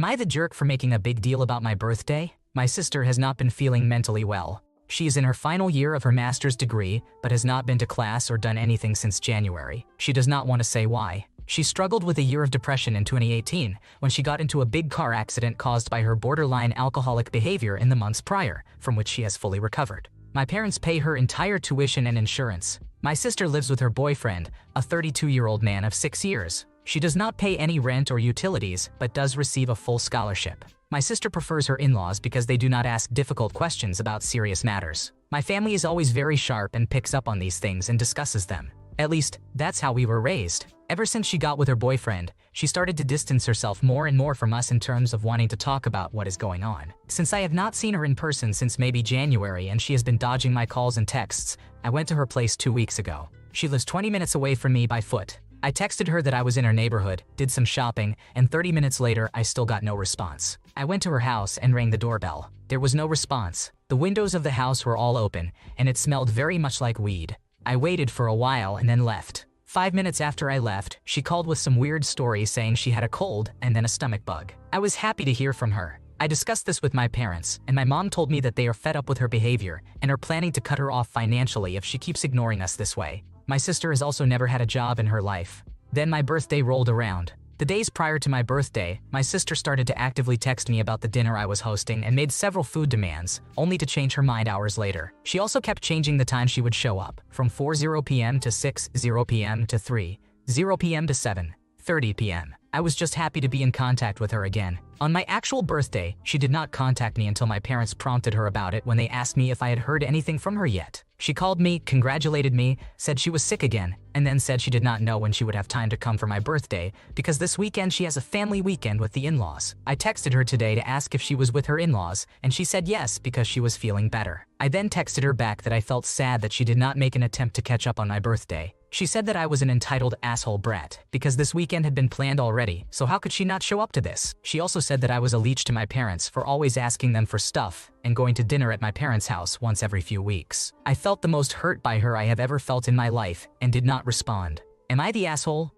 Am I the jerk for making a big deal about my birthday? My sister has not been feeling mentally well. She is in her final year of her master's degree, but has not been to class or done anything since January. She does not want to say why. She struggled with a year of depression in 2018 when she got into a big car accident caused by her borderline alcoholic behavior in the months prior, from which she has fully recovered. My parents pay her entire tuition and insurance. My sister lives with her boyfriend, a 32-year-old man of 6 years. She does not pay any rent or utilities, but does receive a full scholarship. My sister prefers her in-laws because they do not ask difficult questions about serious matters. My family is always very sharp and picks up on these things and discusses them. At least, that's how we were raised. Ever since she got with her boyfriend, she started to distance herself more and more from us in terms of wanting to talk about what is going on. Since I have not seen her in person since maybe January and she has been dodging my calls and texts, I went to her place 2 weeks ago. She lives 20 minutes away from me by foot. I texted her that I was in her neighborhood, did some shopping, and 30 minutes later I still got no response. I went to her house and rang the doorbell. There was no response. The windows of the house were all open, and it smelled very much like weed. I waited for a while and then left. 5 minutes after I left, she called with some weird story saying she had a cold and then a stomach bug. I was happy to hear from her. I discussed this with my parents, and my mom told me that they are fed up with her behavior and are planning to cut her off financially if she keeps ignoring us this way. My sister has also never had a job in her life. Then my birthday rolled around. The days prior to my birthday, my sister started to actively text me about the dinner I was hosting and made several food demands, only to change her mind hours later. She also kept changing the time she would show up, from 4:00 p.m. to 6:00 p.m. to 3:00 p.m. to 7:30 p.m. I was just happy to be in contact with her again. On my actual birthday, she did not contact me until my parents prompted her about it when they asked me if I had heard anything from her yet. She called me, congratulated me, said she was sick again, and then said she did not know when she would have time to come for my birthday because this weekend she has a family weekend with the in-laws. I texted her today to ask if she was with her in-laws, and she said yes because she was feeling better. I then texted her back that I felt sad that she did not make an attempt to catch up on my birthday. She said that I was an entitled asshole brat because this weekend had been planned already, so how could she not show up to this? She also said that I was a leech to my parents for always asking them for stuff and going to dinner at my parents' house once every few weeks. I felt the most hurt by her I have ever felt in my life and did not respond. Am I the asshole?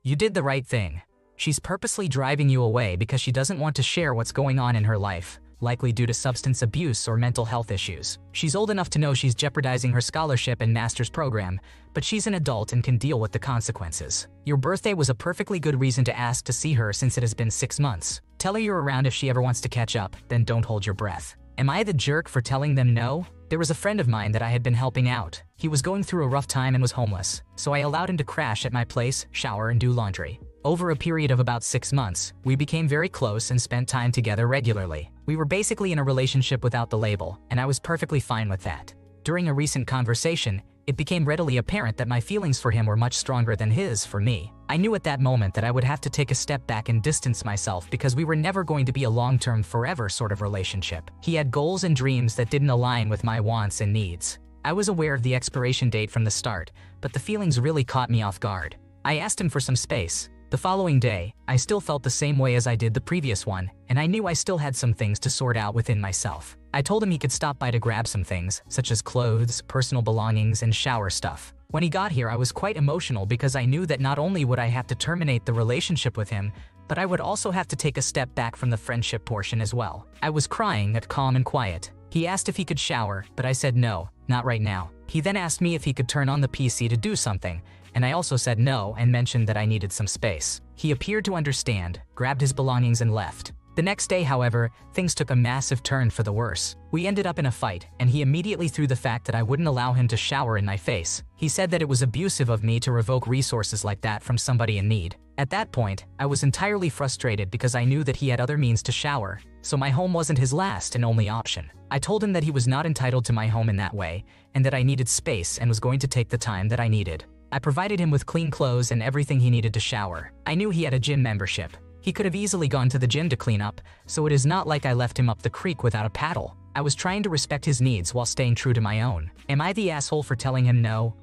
You did the right thing. She's purposely driving you away because she doesn't want to share what's going on in her life, likely due to substance abuse or mental health issues. She's old enough to know she's jeopardizing her scholarship and master's program, but she's an adult and can deal with the consequences. Your birthday was a perfectly good reason to ask to see her since it has been 6 months. Tell her you're around if she ever wants to catch up, then don't hold your breath. Am I the jerk for telling them no? There was a friend of mine that I had been helping out. He was going through a rough time and was homeless, so I allowed him to crash at my place, shower, and do laundry. Over a period of about 6 months, we became very close and spent time together regularly. We were basically in a relationship without the label, and I was perfectly fine with that. During a recent conversation, it became readily apparent that my feelings for him were much stronger than his for me. I knew at that moment that I would have to take a step back and distance myself because we were never going to be a long-term forever sort of relationship. He had goals and dreams that didn't align with my wants and needs. I was aware of the expiration date from the start, but the feelings really caught me off guard. I asked him for some space. The following day, I still felt the same way as I did the previous one, and I knew I still had some things to sort out within myself. I told him he could stop by to grab some things, such as clothes, personal belongings, and shower stuff. When he got here, I was quite emotional because I knew that not only would I have to terminate the relationship with him, but I would also have to take a step back from the friendship portion as well. I was crying at calm and quiet. He asked if he could shower, but I said no, not right now. He then asked me if he could turn on the PC to do something, and I also said no and mentioned that I needed some space. He appeared to understand, grabbed his belongings and left. The next day, however, things took a massive turn for the worse. We ended up in a fight, and he immediately threw the fact that I wouldn't allow him to shower in my face. He said that it was abusive of me to revoke resources like that from somebody in need. At that point, I was entirely frustrated because I knew that he had other means to shower, so my home wasn't his last and only option. I told him that he was not entitled to my home in that way, and that I needed space and was going to take the time that I needed. I provided him with clean clothes and everything he needed to shower. I knew he had a gym membership. He could have easily gone to the gym to clean up, so it is not like I left him up the creek without a paddle. I was trying to respect his needs while staying true to my own. Am I the asshole for telling him no?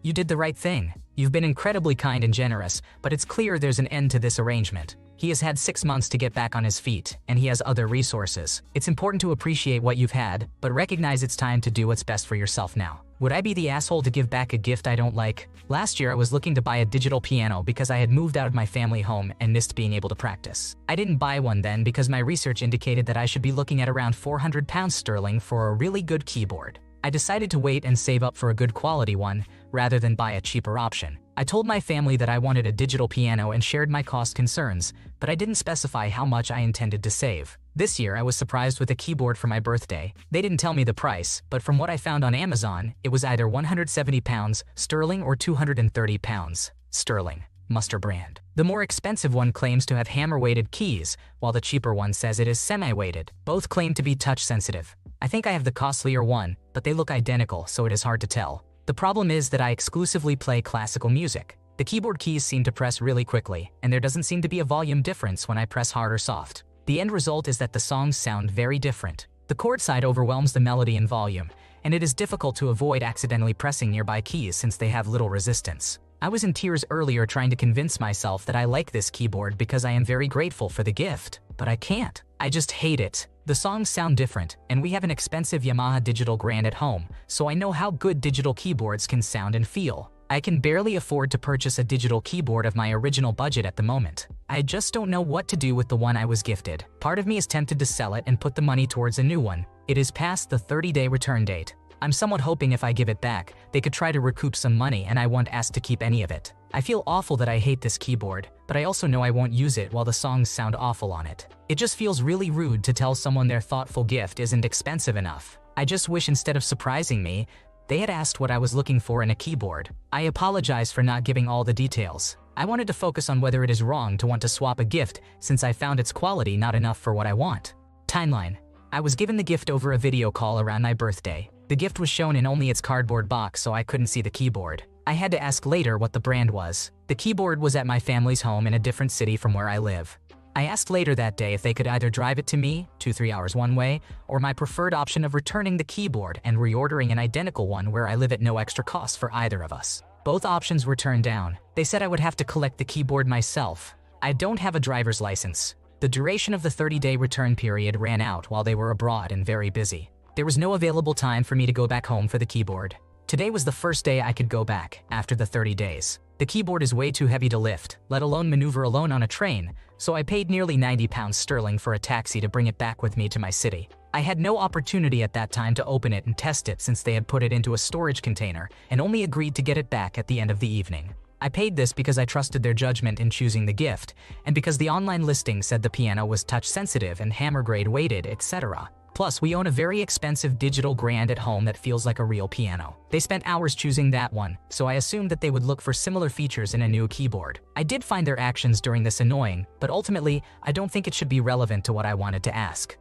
You did the right thing. You've been incredibly kind and generous, but it's clear there's an end to this arrangement. He has had 6 months to get back on his feet, and he has other resources. It's important to appreciate what you've had, but recognize it's time to do what's best for yourself now. Would I be the asshole to give back a gift I don't like? Last year I was looking to buy a digital piano because I had moved out of my family home and missed being able to practice. I didn't buy one then because my research indicated that I should be looking at around £400 sterling for a really good keyboard. I decided to wait and save up for a good quality one, rather than buy a cheaper option. I told my family that I wanted a digital piano and shared my cost concerns, but I didn't specify how much I intended to save. This year I was surprised with a keyboard for my birthday. They didn't tell me the price, but from what I found on Amazon, it was either £170 sterling or £230 sterling, Muster brand. The more expensive one claims to have hammer-weighted keys, while the cheaper one says it is semi-weighted. Both claim to be touch-sensitive. I think I have the costlier one, but they look identical, so it is hard to tell. The problem is that I exclusively play classical music. The keyboard keys seem to press really quickly, and there doesn't seem to be a volume difference when I press hard or soft. The end result is that the songs sound very different. The chord side overwhelms the melody and volume, and it is difficult to avoid accidentally pressing nearby keys since they have little resistance. I was in tears earlier trying to convince myself that I like this keyboard because I am very grateful for the gift, but I can't. I just hate it. The songs sound different, and we have an expensive Yamaha digital Grand at home, so I know how good digital keyboards can sound and feel. I can barely afford to purchase a digital keyboard of my original budget at the moment. I just don't know what to do with the one I was gifted. Part of me is tempted to sell it and put the money towards a new one. It is past the 30-day return date. I'm somewhat hoping if I give it back, they could try to recoup some money and I won't ask to keep any of it. I feel awful that I hate this keyboard, but I also know I won't use it while the songs sound awful on it. It just feels really rude to tell someone their thoughtful gift isn't expensive enough. I just wish instead of surprising me, they had asked what I was looking for in a keyboard. I apologize for not giving all the details. I wanted to focus on whether it is wrong to want to swap a gift since I found its quality not enough for what I want. Timeline. I was given the gift over a video call around my birthday. The gift was shown in only its cardboard box, so I couldn't see the keyboard. I had to ask later what the brand was. The keyboard was at my family's home in a different city from where I live. I asked later that day if they could either drive it to me, 2-3 hours one way, or my preferred option of returning the keyboard and reordering an identical one where I live at no extra cost for either of us. Both options were turned down. They said I would have to collect the keyboard myself. I don't have a driver's license. The duration of the 30-day return period ran out while they were abroad and very busy. There was no available time for me to go back home for the keyboard. Today was the first day I could go back, after the 30 days. The keyboard is way too heavy to lift, let alone maneuver alone on a train, so I paid nearly £90 sterling for a taxi to bring it back with me to my city. I had no opportunity at that time to open it and test it since they had put it into a storage container and only agreed to get it back at the end of the evening. I paid this because I trusted their judgment in choosing the gift, and because the online listing said the piano was touch-sensitive and hammer-grade weighted, etc. Plus, we own a very expensive digital Grand at home that feels like a real piano. They spent hours choosing that one, so I assumed that they would look for similar features in a new keyboard. I did find their actions during this annoying, but ultimately, I don't think it should be relevant to what I wanted to ask.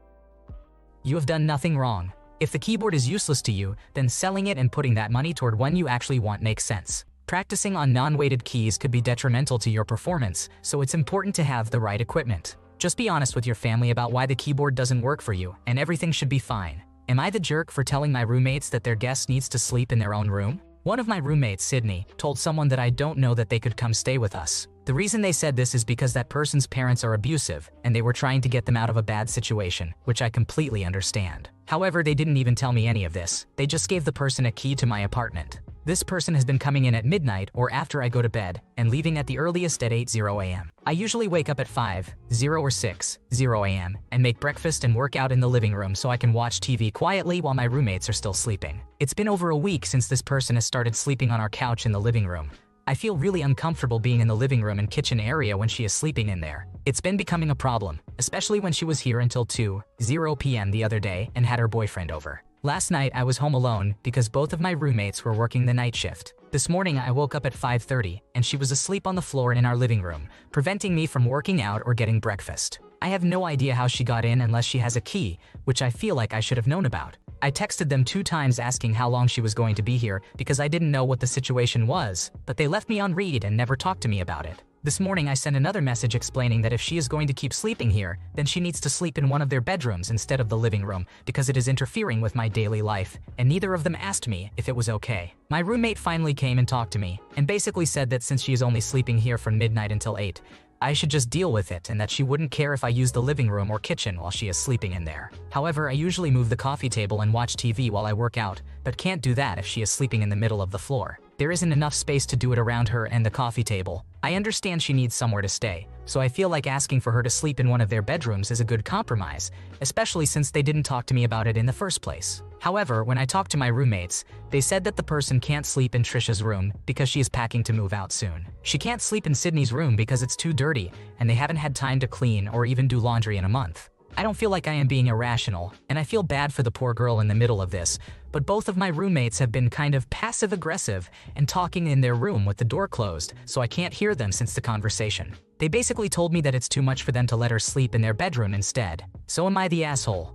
You have done nothing wrong. If the keyboard is useless to you, then selling it and putting that money toward one you actually want makes sense. Practicing on non-weighted keys could be detrimental to your performance, so it's important to have the right equipment. Just be honest with your family about why the keyboard doesn't work for you, and everything should be fine. Am I the jerk for telling my roommates that their guest needs to sleep in their own room? One of my roommates, Sydney, told someone that I don't know that they could come stay with us. The reason they said this is because that person's parents are abusive, and they were trying to get them out of a bad situation, which I completely understand. However, they didn't even tell me any of this. They just gave the person a key to my apartment. This person has been coming in at midnight or after I go to bed and leaving at the earliest at 8:00 a.m. I usually wake up at 5:00 or 6:00 a.m. and make breakfast and work out in the living room so I can watch TV quietly while my roommates are still sleeping. It's been over a week since this person has started sleeping on our couch in the living room. I feel really uncomfortable being in the living room and kitchen area when she is sleeping in there. It's been becoming a problem, especially when she was here until 2:00 p.m. the other day and had her boyfriend over. Last night I was home alone because both of my roommates were working the night shift. This morning I woke up at 5:30 and she was asleep on the floor in our living room, preventing me from working out or getting breakfast. I have no idea how she got in unless she has a key, which I feel like I should have known about. I texted them 2 times asking how long she was going to be here because I didn't know what the situation was, but they left me on read and never talked to me about it. This morning I sent another message explaining that if she is going to keep sleeping here, then she needs to sleep in one of their bedrooms instead of the living room because it is interfering with my daily life, and neither of them asked me if it was okay. My roommate finally came and talked to me, and basically said that since she is only sleeping here from midnight until 8, I should just deal with it and that she wouldn't care if I use the living room or kitchen while she is sleeping in there. However, I usually move the coffee table and watch TV while I work out, but can't do that if she is sleeping in the middle of the floor. There isn't enough space to do it around her and the coffee table. I understand she needs somewhere to stay, so I feel like asking for her to sleep in one of their bedrooms is a good compromise, especially since they didn't talk to me about it in the first place. However, when I talked to my roommates, they said that the person can't sleep in Trisha's room because she is packing to move out soon. She can't sleep in Sydney's room because it's too dirty and they haven't had time to clean or even do laundry in a month. I don't feel like I am being irrational, and I feel bad for the poor girl in the middle of this, but both of my roommates have been kind of passive-aggressive and talking in their room with the door closed, so I can't hear them since the conversation. They basically told me that it's too much for them to let her sleep in their bedroom instead. So am I the asshole?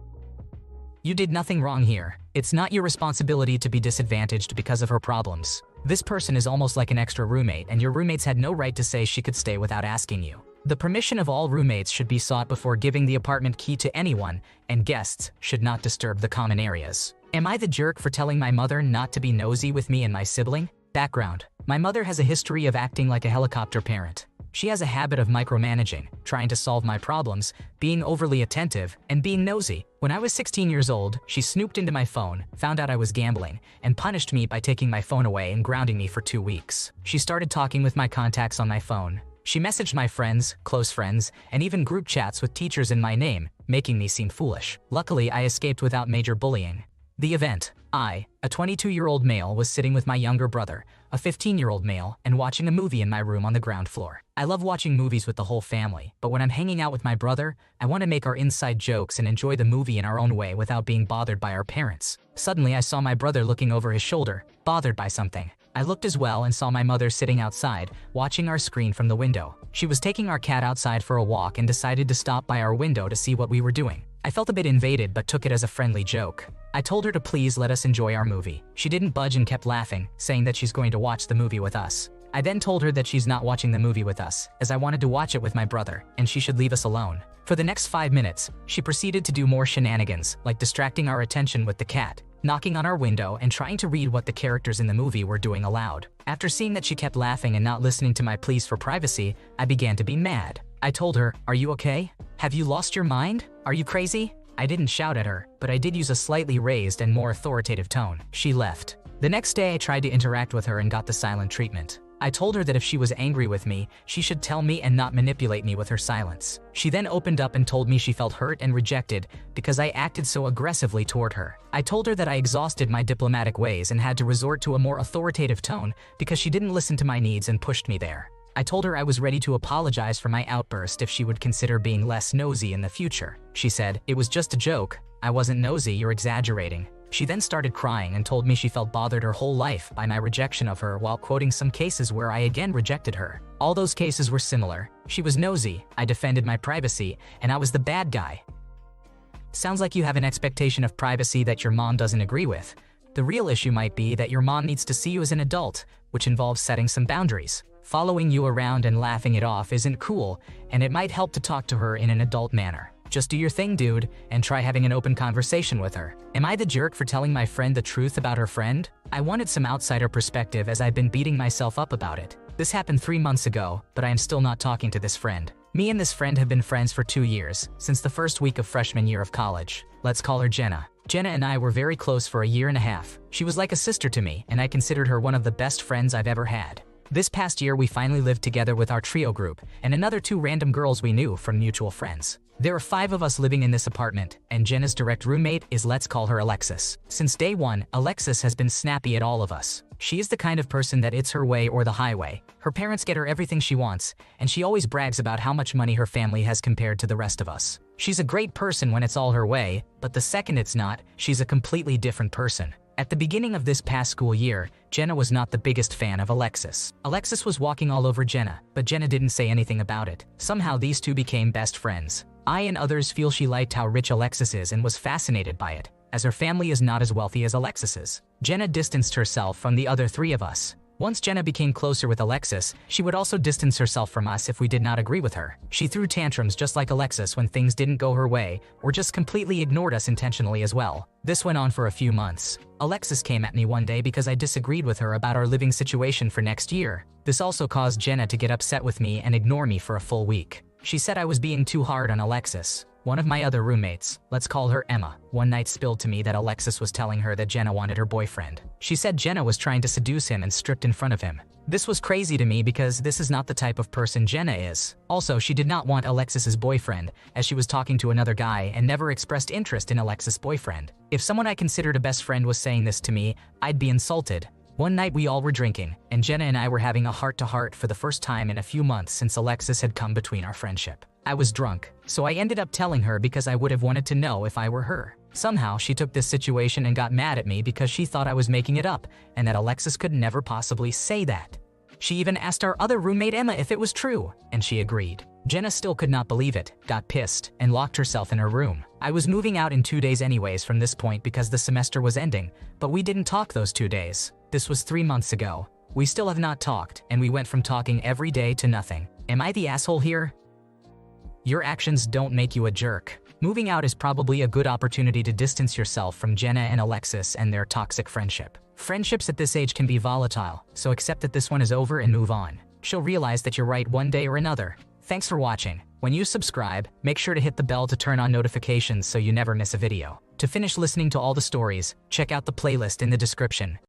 You did nothing wrong here. It's not your responsibility to be disadvantaged because of her problems. This person is almost like an extra roommate, and your roommates had no right to say she could stay without asking you. The permission of all roommates should be sought before giving the apartment key to anyone, and guests should not disturb the common areas. Am I the jerk for telling my mother not to be nosy with me and my sibling? Background: my mother has a history of acting like a helicopter parent. She has a habit of micromanaging, trying to solve my problems, being overly attentive, and being nosy. When I was 16 years old, she snooped into my phone, found out I was gambling, and punished me by taking my phone away and grounding me for 2 weeks. She started talking with my contacts on my phone. She messaged my friends, close friends, and even group chats with teachers in my name, making me seem foolish. Luckily, I escaped without major bullying. The event: I, a 22-year-old male, was sitting with my younger brother, a 15-year-old male, and watching a movie in my room on the ground floor. I love watching movies with the whole family, but when I'm hanging out with my brother, I want to make our inside jokes and enjoy the movie in our own way without being bothered by our parents. Suddenly, I saw my brother looking over his shoulder, bothered by something. I looked as well and saw my mother sitting outside, watching our screen from the window. She was taking our cat outside for a walk and decided to stop by our window to see what we were doing. I felt a bit invaded but took it as a friendly joke. I told her to please let us enjoy our movie. She didn't budge and kept laughing, saying that she's going to watch the movie with us. I then told her that she's not watching the movie with us, as I wanted to watch it with my brother, and she should leave us alone. For the next 5 minutes, she proceeded to do more shenanigans, like distracting our attention with the cat, knocking on our window, and trying to read what the characters in the movie were doing aloud. After seeing that she kept laughing and not listening to my pleas for privacy, I began to be mad. I told her, "Are you okay? Have you lost your mind? Are you crazy?" I didn't shout at her, but I did use a slightly raised and more authoritative tone. She left. The next day I tried to interact with her and got the silent treatment. I told her that if she was angry with me, she should tell me and not manipulate me with her silence. She then opened up and told me she felt hurt and rejected because I acted so aggressively toward her. I told her that I exhausted my diplomatic ways and had to resort to a more authoritative tone because she didn't listen to my needs and pushed me there. I told her I was ready to apologize for my outburst if she would consider being less nosy in the future. She said, "It was just a joke. I wasn't nosy, you're exaggerating." She then started crying and told me she felt bothered her whole life by my rejection of her while quoting some cases where I again rejected her. All those cases were similar. She was nosy, I defended my privacy, and I was the bad guy. Sounds like you have an expectation of privacy that your mom doesn't agree with. The real issue might be that your mom needs to see you as an adult, which involves setting some boundaries. Following you around and laughing it off isn't cool, and it might help to talk to her in an adult manner. Just do your thing, dude, and try having an open conversation with her. Am I the jerk for telling my friend the truth about her friend? I wanted some outsider perspective as I've been beating myself up about it. This happened 3 months ago, but I am still not talking to this friend. Me and this friend have been friends for 2 years, since the first week of freshman year of college. Let's call her Jenna. Jenna and I were very close for a year and a half. She was like a sister to me, and I considered her one of the best friends I've ever had. This past year, we finally lived together with our trio group and another 2 random girls we knew from mutual friends. There are 5 of us living in this apartment, and Jenna's direct roommate is, let's call her Alexis. Since day one, Alexis has been snappy at all of us. She is the kind of person that it's her way or the highway. Her parents get her everything she wants, and she always brags about how much money her family has compared to the rest of us. She's a great person when it's all her way, but the second it's not, she's a completely different person. At the beginning of this past school year, Jenna was not the biggest fan of Alexis. Alexis was walking all over Jenna, but Jenna didn't say anything about it. Somehow these two became best friends. I and others feel she liked how rich Alexis is and was fascinated by it, as her family is not as wealthy as Alexis's. Jenna distanced herself from the other 3 of us. Once Jenna became closer with Alexis, she would also distance herself from us if we did not agree with her. She threw tantrums just like Alexis when things didn't go her way, or just completely ignored us intentionally as well. This went on for a few months. Alexis came at me one day because I disagreed with her about our living situation for next year. This also caused Jenna to get upset with me and ignore me for a full week. She said I was being too hard on Alexis. One of my other roommates, let's call her Emma, one night spilled to me that Alexis was telling her that Jenna wanted her boyfriend. She said Jenna was trying to seduce him and stripped in front of him. This was crazy to me because this is not the type of person Jenna is. Also, she did not want Alexis's boyfriend, as she was talking to another guy and never expressed interest in Alexis' boyfriend. If someone I considered a best friend was saying this to me, I'd be insulted. One night we all were drinking, and Jenna and I were having a heart-to-heart for the first time in a few months since Alexis had come between our friendship. I was drunk, so I ended up telling her because I would have wanted to know if I were her. Somehow, she took this situation and got mad at me because she thought I was making it up, and that Alexis could never possibly say that. She even asked our other roommate Emma if it was true, and she agreed. Jenna still could not believe it, got pissed, and locked herself in her room. I was moving out in 2 days anyways from this point because the semester was ending, but we didn't talk those 2 days. This was 3 months ago. We still have not talked, and we went from talking every day to nothing. Am I the asshole here? Your actions don't make you a jerk. Moving out is probably a good opportunity to distance yourself from Jenna and Alexis and their toxic friendship. Friendships at this age can be volatile, so accept that this one is over and move on. She'll realize that you're right one day or another. Thanks for watching. When you subscribe, make sure to hit the bell to turn on notifications so you never miss a video. To finish listening to all the stories, check out the playlist in the description.